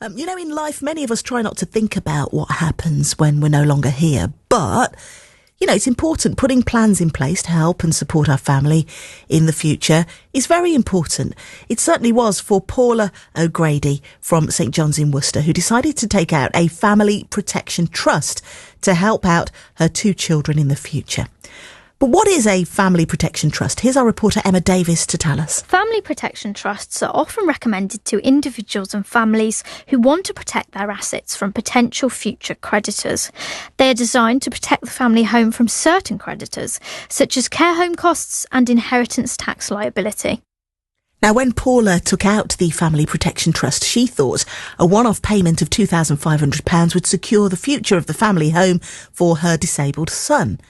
In life, many of us try not to think about what happens when we're no longer here. But, it's important. Putting plans in place to help and support our family in the future is very important. It certainly was for Paula O'Grady from St John's in Worcester, who decided to take out a family protection trust to help out her 2 children in the future. But what is a family protection trust? Here's our reporter Emma Davis to tell us. Family protection trusts are often recommended to individuals and families who want to protect their assets from potential future creditors. They are designed to protect the family home from certain creditors, such as care home costs and inheritance tax liability. Now, when Paula took out the Family Protection Trust, she thought a one-off payment of £2,500 would secure the future of the family home for her disabled son.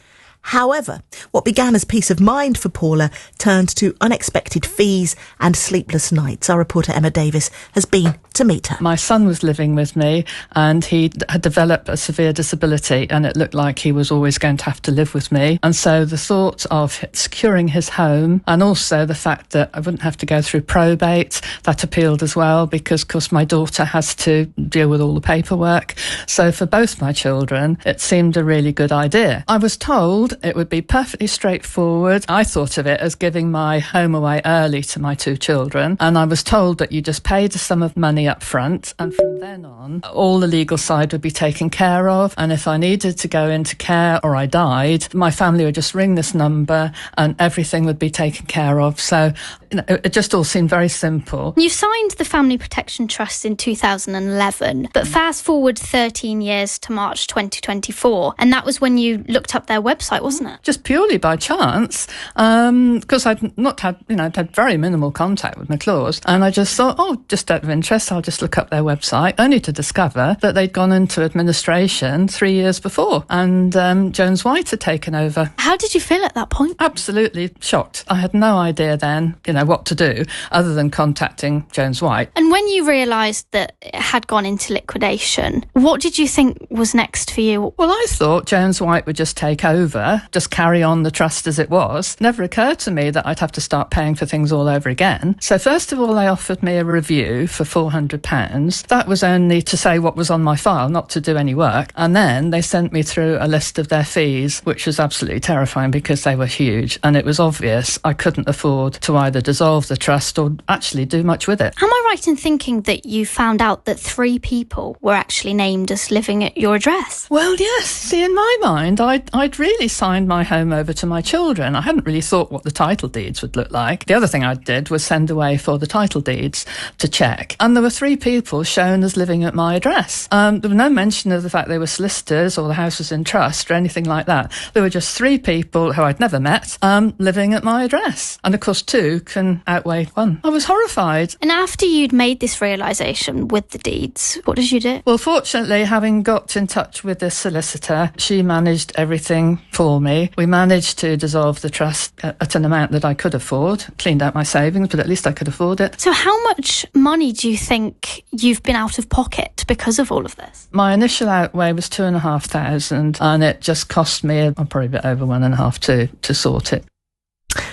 However, what began as peace of mind for Paula turned to unexpected fees and sleepless nights. Our reporter Emma Davis has been to meet her. My son was living with me and he had developed a severe disability and it looked like he was always going to have to live with me. And so the thought of securing his home and also the fact that I wouldn't have to go through probate, that appealed as well because, of course, my daughter has to deal with all the paperwork. So for both my children, it seemed a really good idea. I was told it would be perfectly straightforward. I thought of it as giving my home away early to my 2 children. And I was told that you just paid a sum of money up front. And from then on, all the legal side would be taken care of. And if I needed to go into care or I died, my family would just ring this number and everything would be taken care of. So it just all seemed very simple. You signed the Family Protection Trust in 2011, but fast forward 13 years to March 2024. And that was when you looked up their website, wasn't it? Just purely by chance, because I'd not had, I'd had very minimal contact with McClure's, and I just thought, just out of interest, I'll just look up their website, only to discover that they'd gone into administration 3 years before, and Jones White had taken over. How did you feel at that point? Absolutely shocked. I had no idea then, what to do other than contacting Jones White. And when you realised that it had gone into liquidation, what did you think was next for you? Well, I thought Jones White would just take over, just carry on the trust as it was. Never occurred to me that I'd have to start paying for things all over again. So first of all, they offered me a review for £400. That was only to say what was on my file, not to do any work. And then they sent me through a list of their fees, which was absolutely terrifying because they were huge. And it was obvious I couldn't afford to either dissolve the trust or actually do much with it. Am I right in thinking that you found out that 3 people were actually named as living at your address? Well, yes. See, in my mind, I'd really signed my home over to my children. I hadn't really thought what the title deeds would look like. The other thing I did was send away for the title deeds to check. And there were 3 people shown as living at my address. There was no mention of the fact they were solicitors or the house was in trust or anything like that. There were just 3 people who I'd never met living at my address. And of course, 2 can outweigh 1. I was horrified. And after you'd made this realisation with the deeds, what did you do? Well, fortunately, having got in touch with this solicitor, she managed everything for me. We managed to dissolve the trust at an amount that I could afford, cleaned out my savings, but at least I could afford it. So how much money do you think you've been out of pocket because of all of this? My initial outlay was £2,500 and it just cost me probably a bit over £1,500 to sort it.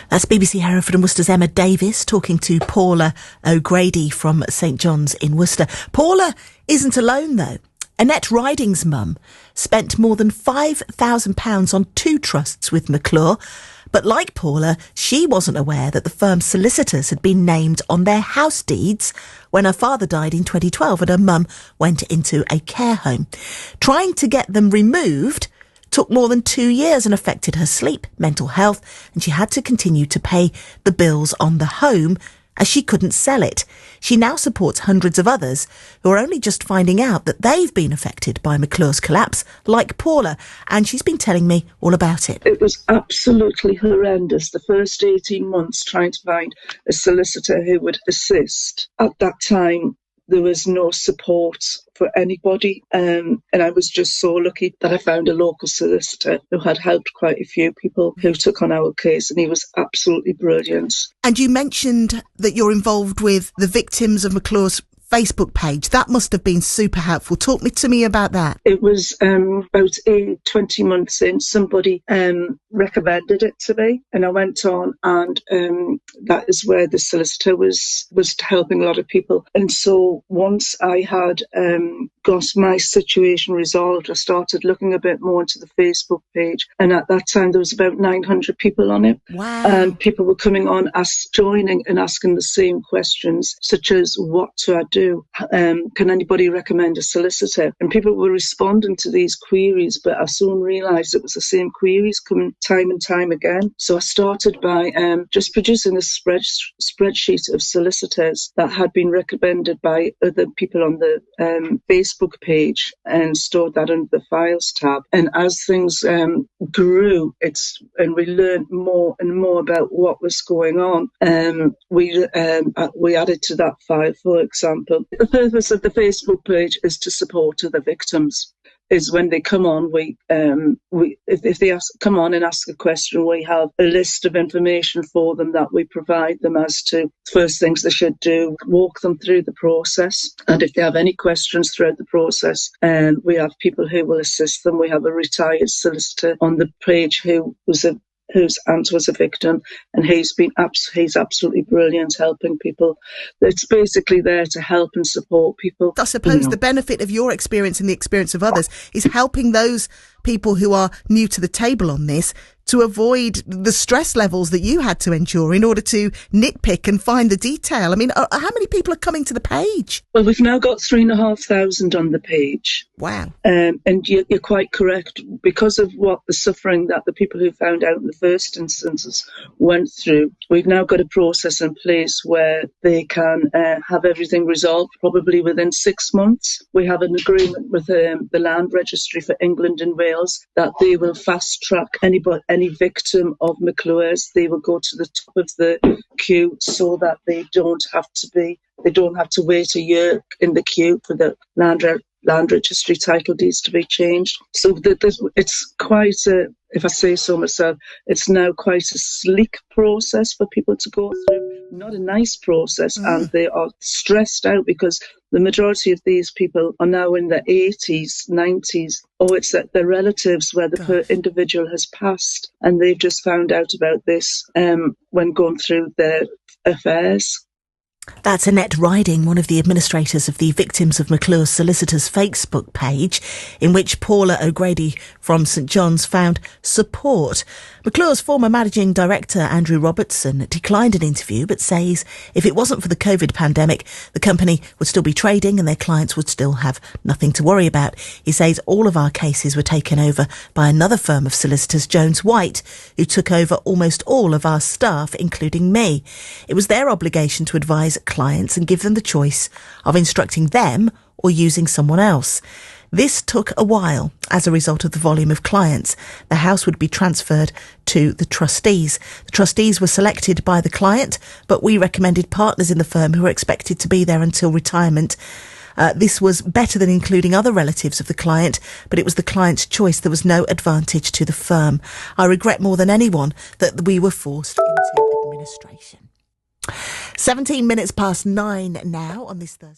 That's BBC Hereford and Worcester's Emma Davis talking to Paula O'Grady from St John's in Worcester. Paula isn't alone, though. Annette Riding's mum spent more than £5,000 on 2 trusts with McClure, but like Paula, she wasn't aware that the firm's solicitors had been named on their house deeds when her father died in 2012 and her mum went into a care home. Trying to get them removed took more than 2 years and affected her sleep, mental health, and she had to continue to pay the bills on the home as she couldn't sell it. She now supports hundreds of others who are only just finding out that they've been affected by McClure's collapse, like Paula, and she's been telling me all about it. It was absolutely horrendous, the first 18 months trying to find a solicitor who would assist. At that time, there was no support for anybody, and I was just so lucky that I found a local solicitor who had helped quite a few people who took on our case, and he was absolutely brilliant. And you mentioned that you're involved with the victims of McClure's Facebook page. That must have been super helpful. Talk to me about that. It was about 20 months in, somebody recommended it to me, and I went on, and that is where the solicitor was helping a lot of people. And so once I had got my situation resolved, I started looking a bit more into the Facebook page, and at that time there was about 900 people on it. Wow. And people were coming on, joining and asking the same questions, such as, what do I do? Can anybody recommend a solicitor? And people were responding to these queries, but I soon realised it was the same queries coming time and time again. So I started by just producing a spreadsheet of solicitors that had been recommended by other people on the Facebook page, and stored that under the Files tab. And as things grew, and we learned more and more about what was going on, we added to that file. For example, the purpose of the Facebook page is to support other victims. Is when they come on, if they come on and ask a question, we have a list of information for them that we provide them as to first things they should do, walk them through the process, and if they have any questions throughout the process, we have people who will assist them. We have a retired solicitor on the page whose aunt was a victim, and he's absolutely brilliant helping people. It's basically there to help and support people. I suppose the benefit of your experience and the experience of others is helping those people who are new to the table on this to avoid the stress levels that you had to endure in order to nitpick and find the detail. I mean, how many people are coming to the page? Well, we've now got 3,500 on the page. Wow. And you're quite correct. Because of what the suffering that the people who found out in the first instances went through, we've now got a process in place where they can have everything resolved probably within 6 months. We have an agreement with the Land Registry for England and Wales that they will fast track any victim of McClure's. They will go to the top of the queue so that they don't have to wait a year in the queue for the land registry title deeds to be changed. So it's quite if I say so myself, it's now quite a sleek process for people to go through. Not a nice process, and they are stressed out because the majority of these people are now in their 80s, 90s, or it's that their relatives where the individual has passed, and they've just found out about this when going through their affairs. That's Annette Riding, one of the administrators of the Victims of McClure Solicitors Facebook page, in which Paula O'Grady from St John's found support. McClure's former managing director, Andrew Robertson, declined an interview, but says if it wasn't for the COVID pandemic, the company would still be trading and their clients would still have nothing to worry about. He says all of our cases were taken over by another firm of solicitors, Jones White, who took over almost all of our staff, including me. It was their obligation to advise clients and give them the choice of instructing them or using someone else. This took a while. As a result of the volume of clients, the house would be transferred to the trustees. The trustees were selected by the client, but we recommended partners in the firm who were expected to be there until retirement. This was better than including other relatives of the client, but it was the client's choice. There was no advantage to the firm. I regret more than anyone that we were forced into administration. 17 minutes past 9 now on this Thursday.